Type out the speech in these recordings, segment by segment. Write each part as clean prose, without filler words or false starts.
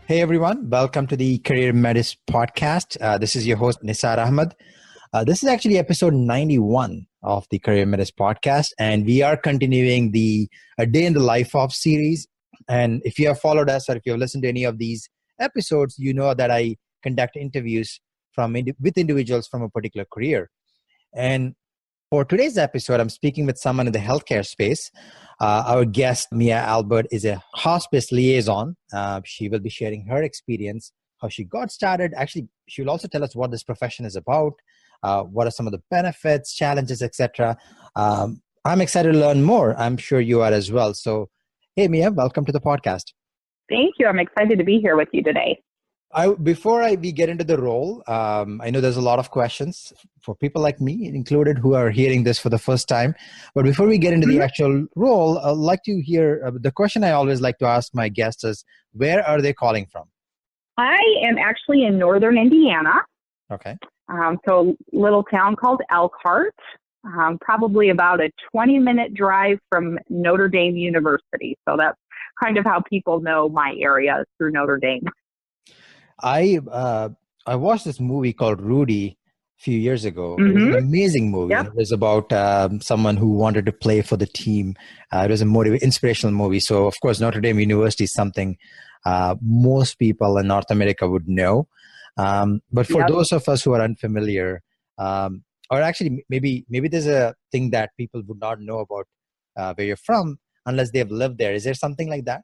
Hey everyone, welcome to the CareerMetis Podcast. This is your host Nisar Ahmed. This is actually episode 91 of the CareerMetis Podcast, and we are continuing the A Day in the Life of series. And if you have followed us or if you have listened to any of these episodes, you know that I conduct interviews with individuals from a particular career. And for today's episode, I'm speaking with someone in the healthcare space. Our guest, Mia Albert, is a hospice liaison. She will be sharing her experience, how she got started. Actually, she will also tell us what this profession is about, what are some of the benefits, challenges, etc. I'm excited to learn more. I'm sure you are as well. So, hey, Mia, welcome to the podcast. Thank you. I'm excited to be here with you today. Before we get into the role, I know there's a lot of questions for people like me included who are hearing this for the first time. But before we get into the actual role, I'd like to hear the question I always like to ask my guests is, where are they calling from? I am actually in northern Indiana. Okay. So a little town called Elkhart, probably about a 20-minute drive from Notre Dame University. So that's kind of how people know my area, through Notre Dame. I watched this movie called Rudy a few years ago. It was an amazing movie. Yep. It was about someone who wanted to play for the team. It was an inspirational movie. So, of course, Notre Dame University is something most people in North America would know. But for those of us who are unfamiliar, or actually maybe there's a thing that people would not know about where you're from unless they've lived there. Is there something like that?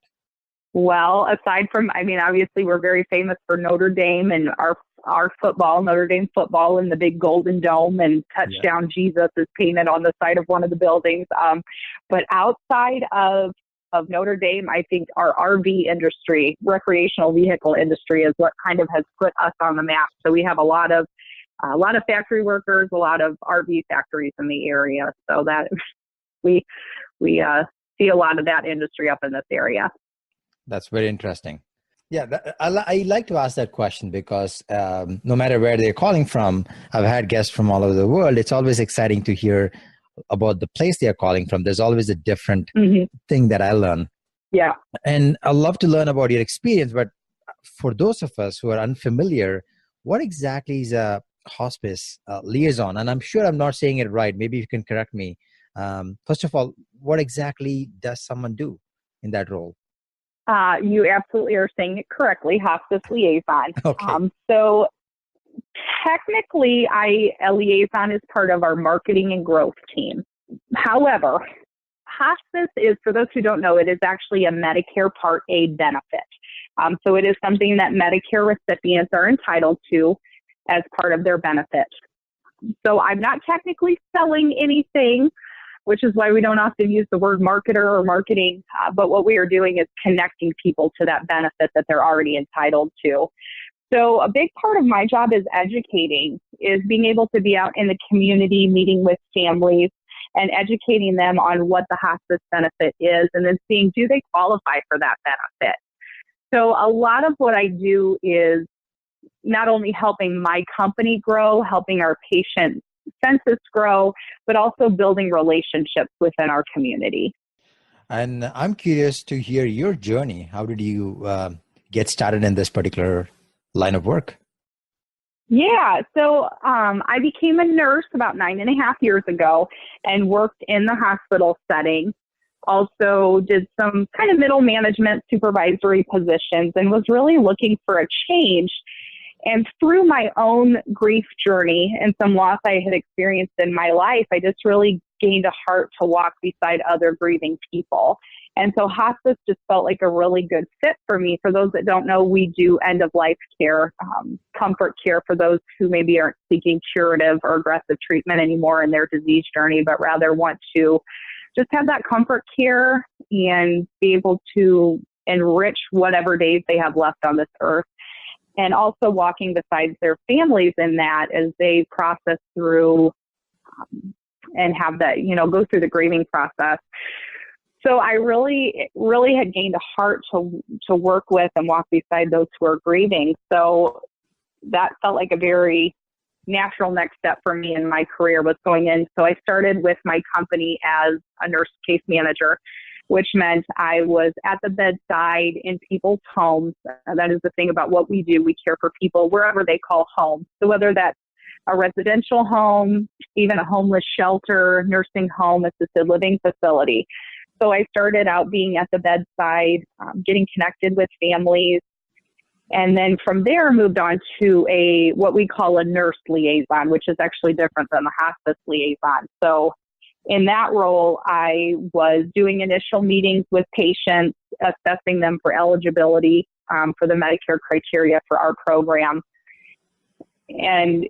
Well, aside from, obviously we're very famous for Notre Dame and our football, Notre Dame football, and the big golden dome, and touchdown Jesus is painted on the side of one of the buildings. But outside of Notre Dame, I think our RV industry, recreational vehicle industry, is what kind of has put us on the map. So we have a lot of factory workers, a lot of RV factories in the area. So that we see a lot of that industry up in this area. That's very interesting. Yeah, I like to ask that question because no matter where they're calling from, I've had guests from all over the world. It's always exciting to hear about the place they're calling from. There's always a different thing that I learn. Yeah. And I love to learn about your experience. But for those of us who are unfamiliar, what exactly is a hospice liaison? And I'm sure I'm not saying it right. Maybe you can correct me. First of all, what exactly does someone do in that role? You absolutely are saying it correctly, hospice liaison. Okay. So technically, a liaison is part of our marketing and growth team. However, hospice is, for those who don't know, it is actually a Medicare Part A benefit. So it is something that Medicare recipients are entitled to as part of their benefit. So I'm not technically selling anything, which is why we don't often use the word marketer or marketing. But what we are doing is connecting people to that benefit that they're already entitled to. So a big part of my job is educating, is being able to be out in the community, meeting with families and educating them on what the hospice benefit is, and then seeing, do they qualify for that benefit? So a lot of what I do is not only helping my company grow, helping our patients census grow, but also building relationships within our community. And I'm curious to hear your journey. How did you get started in this particular line of work? Yeah, so I became a nurse about 9.5 years ago and worked in the hospital setting. Also did some kind of middle management supervisory positions and was really looking for a change. And through my own grief journey and some loss I had experienced in my life, I just really gained a heart to walk beside other grieving people. And so hospice just felt like a really good fit for me. For those that don't know, we do end-of-life care, comfort care for those who maybe aren't seeking curative or aggressive treatment anymore in their disease journey, but rather want to just have that comfort care and be able to enrich whatever days they have left on this earth. and also walking beside their families in that as they process through and have that, go through the grieving process. So I really had gained a heart to work with and walk beside those who are grieving. So that felt like a very natural next step for me in my career was going in. So I started with my company as a nurse case manager, which meant I was at the bedside in people's homes. That is the thing about what we do. We care for people wherever they call home. So whether that's a residential home, even a homeless shelter, nursing home, assisted living facility. So I started out being at the bedside, getting connected with families. And then from there moved on to what we call a nurse liaison, which is actually different than the hospice liaison. So in that role, I was doing initial meetings with patients, assessing them for eligibility for the Medicare criteria for our program, and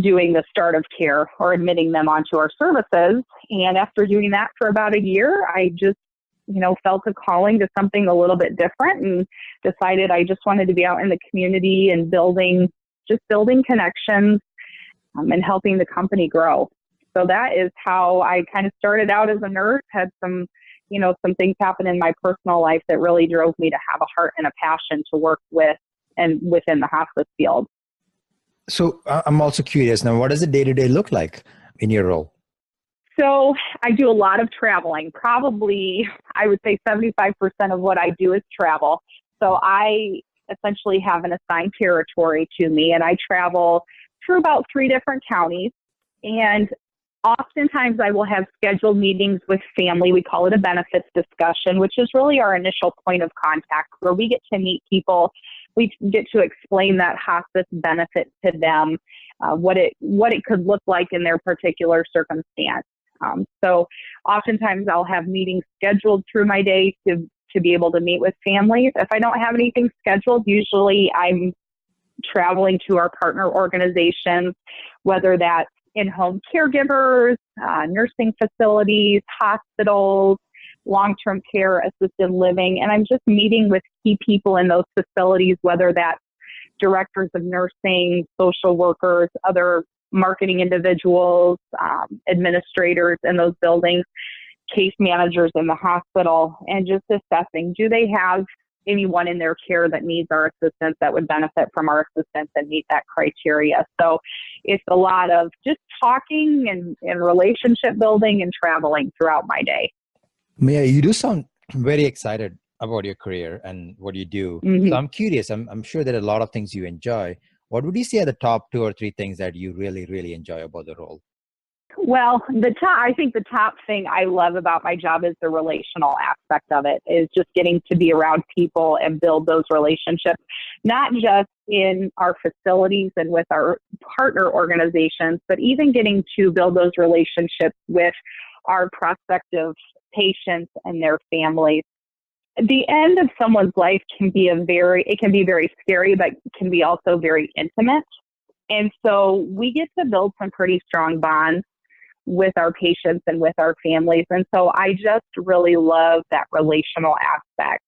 doing the start of care or admitting them onto our services. And after doing that for about a year, I just felt a calling to something a little bit different and decided I just wanted to be out in the community and building connections and helping the company grow. So that is how I kind of started out as a nurse, had some things happen in my personal life that really drove me to have a heart and a passion to work with and within the hospice field. So I'm also curious now, what does the day-to-day look like in your role? So I do a lot of traveling. Probably, I would say 75% of what I do is travel. So I essentially have an assigned territory to me, and I travel through about 3 different counties. And oftentimes I will have scheduled meetings with family. We call it a benefits discussion, which is really our initial point of contact where we get to meet people. We get to explain that hospice benefit to them, what it could look like in their particular circumstance. So oftentimes I'll have meetings scheduled through my day to be able to meet with families. If I don't have anything scheduled, usually I'm traveling to our partner organizations, whether that's in-home caregivers, nursing facilities, hospitals, long-term care, assisted living. And I'm just meeting with key people in those facilities, whether that's directors of nursing, social workers, other marketing individuals, administrators in those buildings, case managers in the hospital, and just assessing, do they have anyone in their care that needs our assistance that would benefit from our assistance and meet that criteria. So it's a lot of just talking and relationship building and traveling throughout my day. Mia, you do sound very excited about your career and what you do. Mm-hmm. So I'm curious, I'm sure there are a lot of things you enjoy. What would you say are the top 2 or 3 things that you really, really enjoy about the role? Well, I think the top thing I love about my job is the relational aspect of it, is just getting to be around people and build those relationships, not just in our facilities and with our partner organizations, but even getting to build those relationships with our prospective patients and their families. The end of someone's life can be very scary, but can be also very intimate. And so we get to build some pretty strong bonds with our patients and with our families. And so I just really love that relational aspect.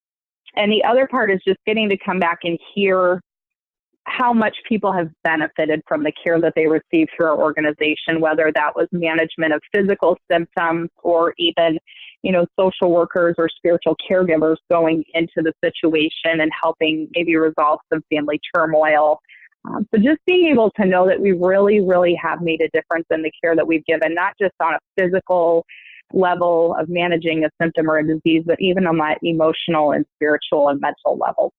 And the other part is just getting to come back and hear how much people have benefited from the care that they received through our organization, whether that was management of physical symptoms or even, social workers or spiritual caregivers going into the situation and helping maybe resolve some family turmoil. So just being able to know that we really, really have made a difference in the care that we've given, not just on a physical level of managing a symptom or a disease, but even on that emotional and spiritual and mental level.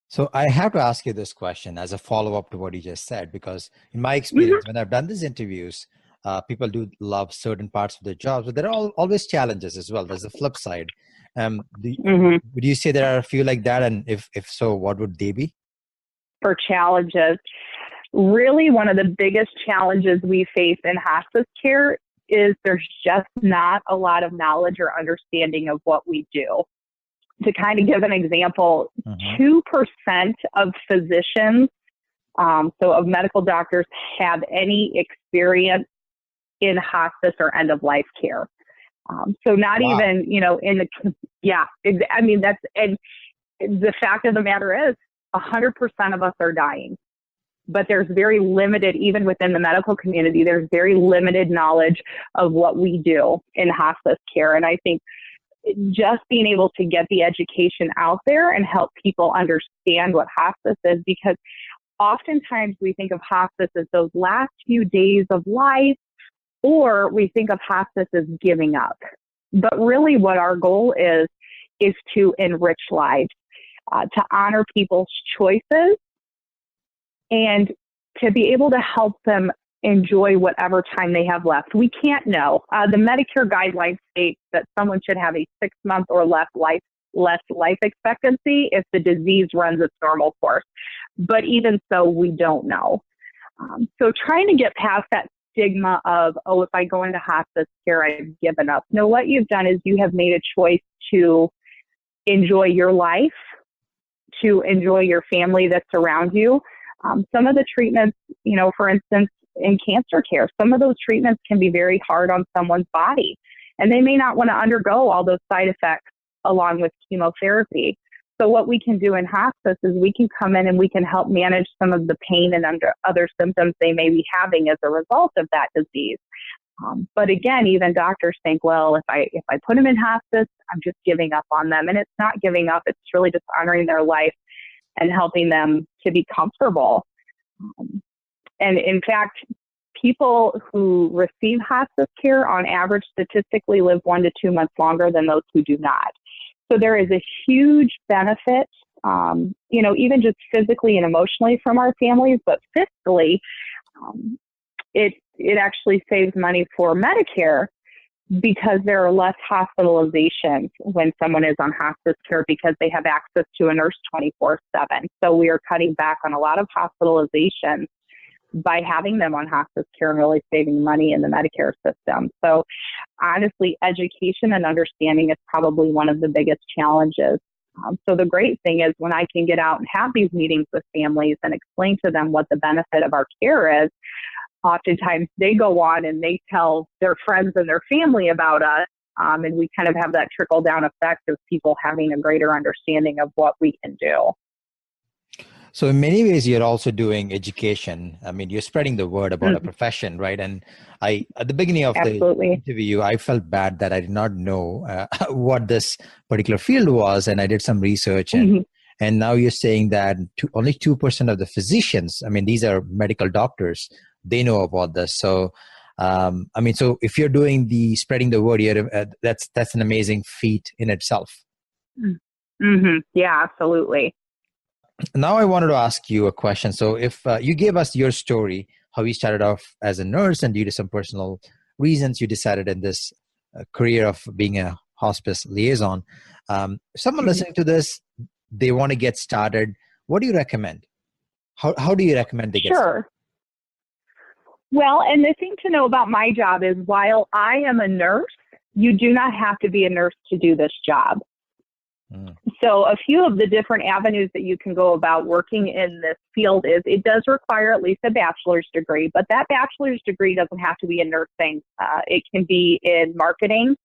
So I have to ask you this question as a follow-up to what you just said, because in my experience, when I've done these interviews, people do love certain parts of their jobs, but there are always challenges as well. There's the flip side. Would you say there are a few like that? And if so, what would they be? For challenges, really one of the biggest challenges we face in hospice care is there's just not a lot of knowledge or understanding of what we do. To kind of give an example, 2% of physicians, so of medical doctors, have any experience in hospice or end-of-life care. So not even, and the fact of the matter is 100% of us are dying. But there's very limited, even within the medical community, there's very limited knowledge of what we do in hospice care. And I think just being able to get the education out there and help people understand what hospice is, because oftentimes we think of hospice as those last few days of life, or we think of hospice as giving up. But really what our goal is to enrich lives, to honor people's choices, and to be able to help them enjoy whatever time they have left. We can't know. The Medicare guidelines state that someone should have a 6-month or less life expectancy if the disease runs its normal course. But even so, we don't know. So trying to get past that stigma of, oh, if I go into hospice care, I've given up. No, what you've done is you have made a choice to enjoy your life, to enjoy your family that's around you. Some of the treatments, for instance, in cancer care, some of those treatments can be very hard on someone's body, and they may not want to undergo all those side effects along with chemotherapy. So what we can do in hospice is we can come in and we can help manage some of the pain and other symptoms they may be having as a result of that disease. But again, even doctors think, well, if I put them in hospice, I'm just giving up on them. And it's not giving up. It's really just honoring their life and helping them to be comfortable. And in fact, people who receive hospice care on average statistically live 1 to 2 months longer than those who do not. So there is a huge benefit, even just physically and emotionally from our families, but fiscally, it actually saves money for Medicare because there are less hospitalizations when someone is on hospice care because they have access to a nurse 24/7. So we are cutting back on a lot of hospitalizations by having them on hospice care and really saving money in the Medicare system. So honestly, education and understanding is probably one of the biggest challenges. So the great thing is when I can get out and have these meetings with families and explain to them what the benefit of our care is, oftentimes they go on and they tell their friends and their family about us. And we kind of have that trickle down effect of people having a greater understanding of what we can do. So in many ways, you're also doing education. I mean, you're spreading the word about a profession, right? And at the beginning of the interview, I felt bad that I did not know what this particular field was. And I did some research. And now you're saying that only 2% of the physicians, I mean, these are medical doctors, they know about this. So, so if you're doing the spreading the word, that's an amazing feat in itself. Yeah, absolutely. Now I wanted to ask you a question. So if you gave us your story, how you started off as a nurse and due to some personal reasons, you decided in this career of being a hospice liaison. If someone listening to this, they want to get started, what do you recommend? How do you recommend they get started? Well, and the thing to know about my job is while I am a nurse, you do not have to be a nurse to do this job. So a few of the different avenues that you can go about working in this field is it does require at least a bachelor's degree, but that bachelor's degree doesn't have to be in nursing. It can be in marketing.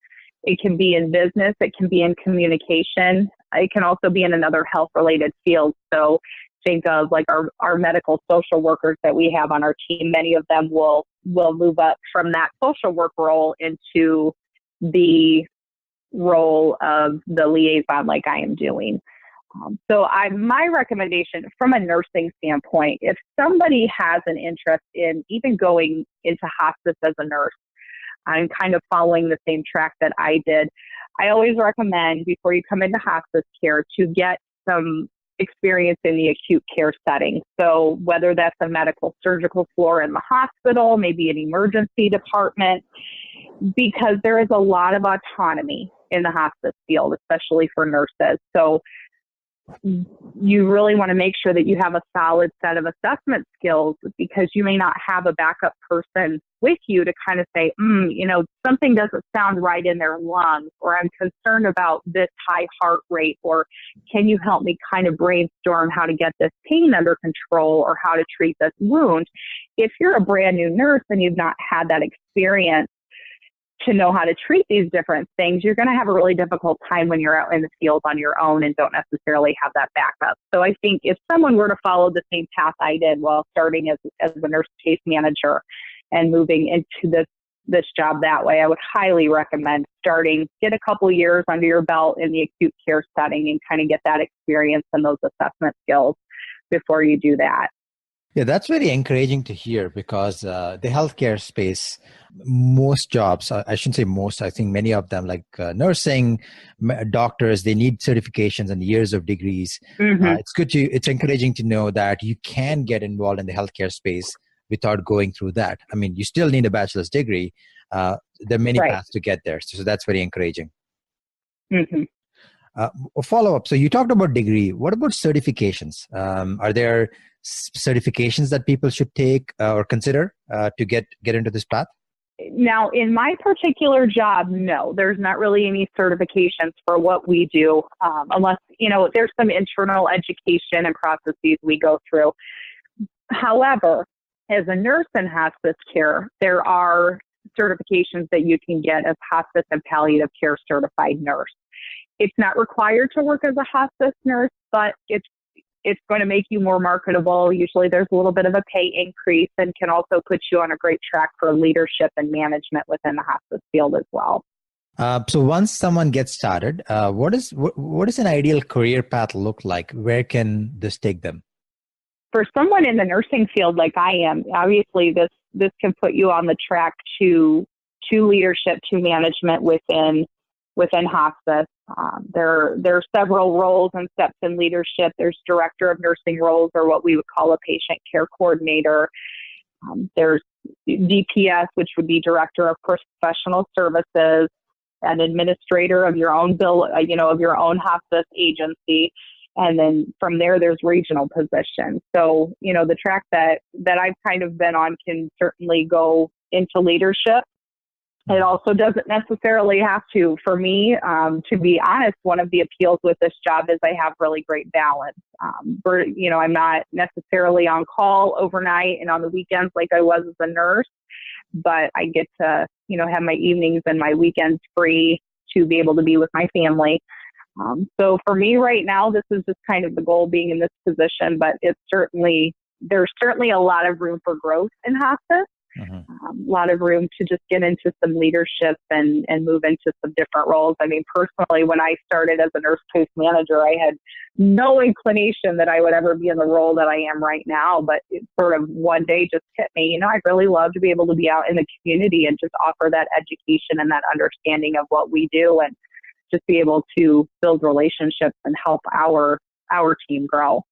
It can be in business. It can be in communication. It can also be in another health-related field. So think of like our medical social workers that we have on our team. Many of them will move up from that social work role into the role of the liaison like I am doing. So my recommendation from a nursing standpoint, if somebody has an interest in even going into hospice as a nurse, I'm kind of following the same track that I did. I always recommend before you come into hospice care to get some experience in the acute care setting. So whether that's a medical surgical floor in the hospital, maybe an emergency department, because there is a lot of autonomy in the hospice field, especially for nurses. So you really want to make sure that you have a solid set of assessment skills because you may not have a backup person with you to kind of say, something doesn't sound right in their lungs, or I'm concerned about this high heart rate, or can you help me kind of brainstorm how to get this pain under control or how to treat this wound? If you're a brand new nurse and you've not had that experience, to know how to treat these different things, you're going to have a really difficult time when you're out in the field on your own and don't necessarily have that backup. So I think if someone were to follow the same path I did while starting as a nurse case manager and moving into this job that way, I would highly recommend get a couple years under your belt in the acute care setting and kind of get that experience and those assessment skills before you do that. Yeah, that's very encouraging to hear because the healthcare space, most jobs, I shouldn't say most, I think many of them like nursing, doctors, they need certifications and years of degrees. Mm-hmm. It's encouraging to know that you can get involved in the healthcare space without going through that. I mean, you still need a bachelor's degree. There are many paths to get there. So that's very encouraging. Mm-hmm. A follow-up. So you talked about degree. What about certifications? Are there certifications that people should take or consider to get into this path? Now, in my particular job, no, there's not really any certifications for what we do, unless, there's some internal education and processes we go through. However, as a nurse in hospice care, there are certifications that you can get as hospice and palliative care certified nurse. It's not required to work as a hospice nurse, but it's going to make you more marketable. Usually there's a little bit of a pay increase and can also put you on a great track for leadership and management within the hospice field as well. So once someone gets started, what does an ideal career path look like? Where can this take them? For someone in the nursing field like I am, obviously this can put you on the track to leadership, to management within hospice. There are several roles and steps in leadership. There's director of nursing roles, or what we would call a patient care coordinator. There's DPS, which would be director of professional services, an administrator of your own of your own hospice agency. And then from there's regional positions. So, the track that I've kind of been on can certainly go into leadership. It also doesn't necessarily have to. For me, to be honest, one of the appeals with this job is I have really great balance. I'm not necessarily on call overnight and on the weekends like I was as a nurse, but I get to, have my evenings and my weekends free to be able to be with my family. So for me right now, this is just kind of the goal being in this position, but there's certainly a lot of room for growth in hospice. A lot of room to just get into some leadership and move into some different roles. I mean, personally, when I started as a nurse case manager, I had no inclination that I would ever be in the role that I am right now. But it sort of one day just hit me, I'd really love to be able to be out in the community and just offer that education and that understanding of what we do and just be able to build relationships and help our team grow.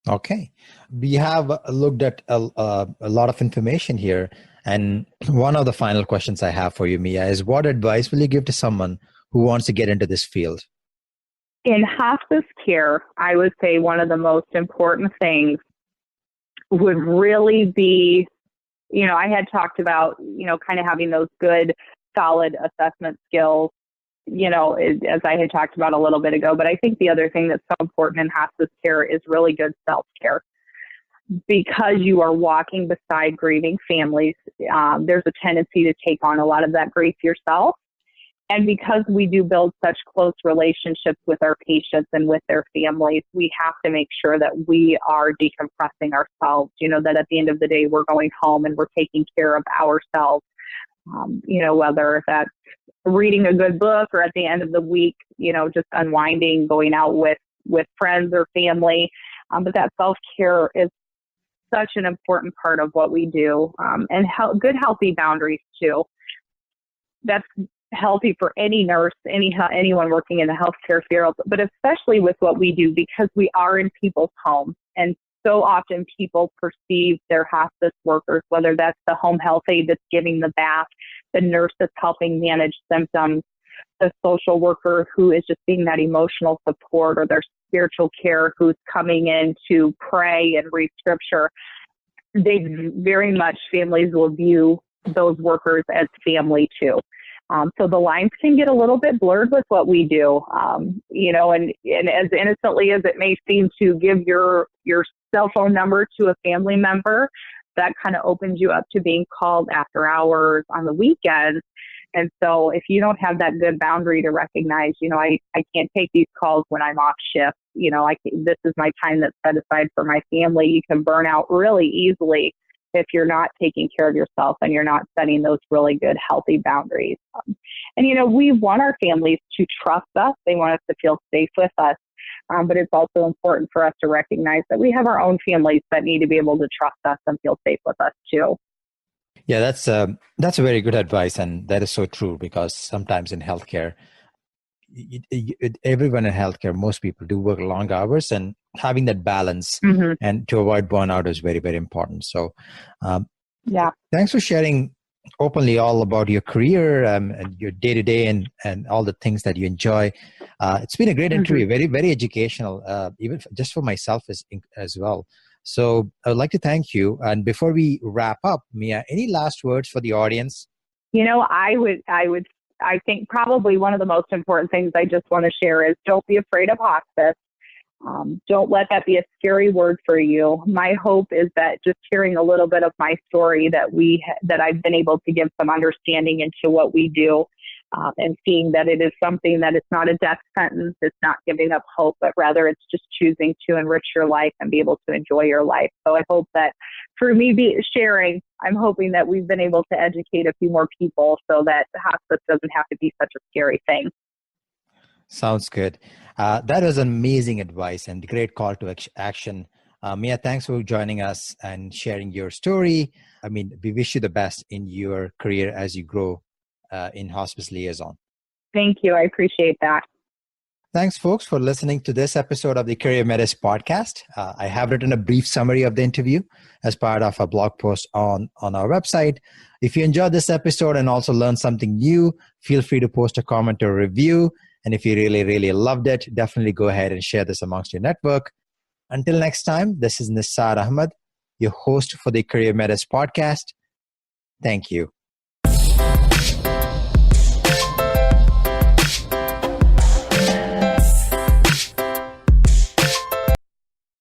Okay. We have looked at a lot of information here. And one of the final questions I have for you, Mia, is what advice will you give to someone who wants to get into this field? In hospice care, I would say one of the most important things would really be, I had talked about, kind of having those good, solid assessment skills, as I had talked about a little bit ago. But I think the other thing that's so important in hospice care is really good self-care. Because you are walking beside grieving families, there's a tendency to take on a lot of that grief yourself. And because we do build such close relationships with our patients and with their families, we have to make sure that we are decompressing ourselves, that at the end of the day, we're going home and we're taking care of ourselves, whether that's reading a good book or at the end of the week, just unwinding, going out with friends or family. But that self-care is such an important part of what we do, and good, healthy boundaries too. That's healthy for any nurse, anyone working in the healthcare field, but especially with what we do because we are in people's homes. And so often people perceive their hospice workers, whether that's the home health aide that's giving the bath, the nurse that's helping manage symptoms, the social worker who is just being that emotional support, or their spiritual care who's coming in to pray and read scripture. Families will view those workers as family too. So the lines can get a little bit blurred with what we do, and as innocently as it may seem to give your cell phone number to a family member, that kind of opens you up to being called after hours on the weekends. And so if you don't have that good boundary to recognize, I can't take these calls when I'm off shift. This is my time that's set aside for my family. You can burn out really easily if you're not taking care of yourself and you're not setting those really good, healthy boundaries. We want our families to trust us. They want us to feel safe with us. But it's also important for us to recognize that we have our own families that need to be able to trust us and feel safe with us too. Yeah, that's a very good advice, and that is so true, because sometimes in healthcare, everyone in healthcare, most people do work long hours, and having that balance and to avoid burnout is very, very important. So, thanks for sharing openly all about your career and your day to day and all the things that you enjoy. It's been a great interview, very, very educational, even just for myself as well. So I would like to thank you. And before we wrap up, Mia, any last words for the audience? I think probably one of the most important things I just want to share is don't be afraid of hospice. Don't let that be a scary word for you. My hope is that just hearing a little bit of my story that I've been able to give some understanding into what we do, and seeing that it is something that it's not a death sentence, it's not giving up hope, but rather it's just choosing to enrich your life and be able to enjoy your life. So I hope that through me sharing, I'm hoping that we've been able to educate a few more people so that hospice doesn't have to be such a scary thing. Sounds good. That was amazing advice and great call to action. Mia, thanks for joining us and sharing your story. We wish you the best in your career as you grow in Hospice Liaison. Thank you. I appreciate that. Thanks, folks, for listening to this episode of the CareerMetis Podcast. I have written a brief summary of the interview as part of a blog post on our website. If you enjoyed this episode and also learned something new, feel free to post a comment or review. And if you really, really loved it, definitely go ahead and share this amongst your network. Until next time, this is Nisar Ahmed, your host for the CareerMetis Podcast. Thank you.